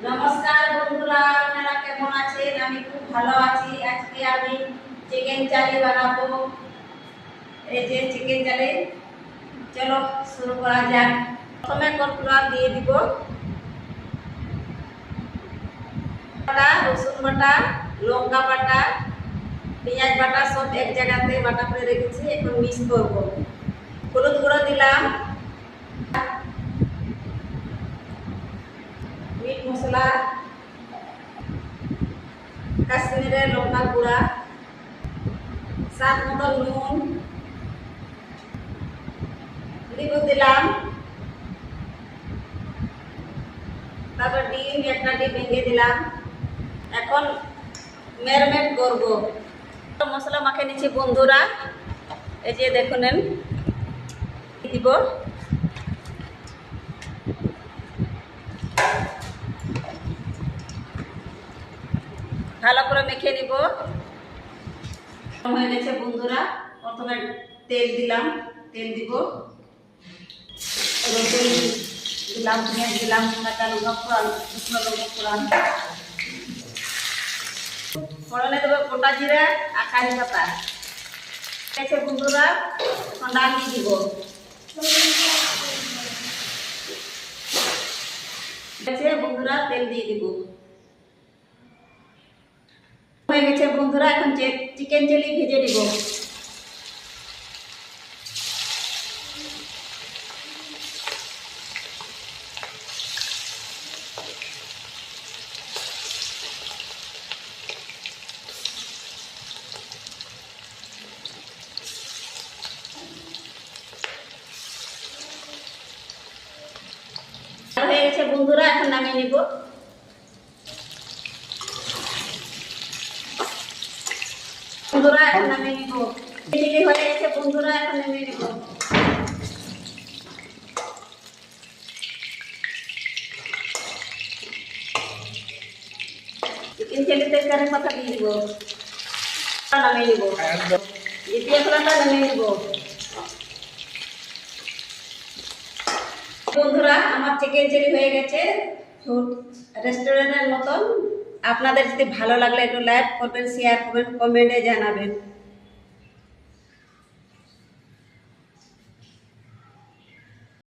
নমস্কার বন্ধুরা, আপনারা কেমন আছেন? আমি খুব ভালো আছি। আজকে আমি চিকেন চালি বানাবো। এই যে চিকেন চালি, চলো শুরু করা যাক। প্রথমে কর্নফ্লাওয়ার দিয়ে দিব, বাটা, রসুন বাটা, লঙ্কা বাটা, পেঁয়াজ বাটা সব এক জায়গাতে বাটা করে রেখেছি। এখন মিক্স করব। হলুদ গুঁড়ো দিলাম, মিট মশলা, কাশ্মীরের লঙ্কা গুঁড়া, স্বাদ মতো নুন, লেবু দিলাম, তারপর একটা ডিম ভেঙে দিলাম। এখন ম্যারিনেট করব। মশলা মাখিয়ে নিচ্ছি বন্ধুরা, এই যে দেখুন দিব, ভালো করে মেখে নিব। হয়ে গেছে বন্ধুরা। প্রথমে তেল দিলাম, তেল দিব, রসুন দিলাম, পেঁয়াজ দিলাম, কাঁচা লঙ্কা ফোড়ন, শুকনো লঙ্কা ফোড়ন, ফোড়নে দেবো গোটা জিরা আর কারি পাতা। গেছে বন্ধুরা, এখন ডাল দিয়ে দিব, বন্ধুরা তেল দিয়ে দিব। হয়ে গেছে বন্ধুরা, এখন চিকেন চিলি ভেজে নিব। হয়ে গেছে বন্ধুরা, এখন নামিয়ে নিব। বন্ধুরা এখন নামিয়ে নিব। চিলি হয়ে গেছে বন্ধুরা, এখন নামিয়ে নিব। চিকেন চিলিতে কারি পাতা দিয়ে দিব, নামিয়ে নিব। জিপিয়া খোলাটা নামিয়ে নিব। বন্ধুরা আমার চিকেন চিলি হয়ে গেছে রেস্টুরেন্টের মতন। আপনাদের যদি ভালো লাগলে একটু লাইক করবেন, শেয়ার করবেন, কমেন্টে জানাবেন।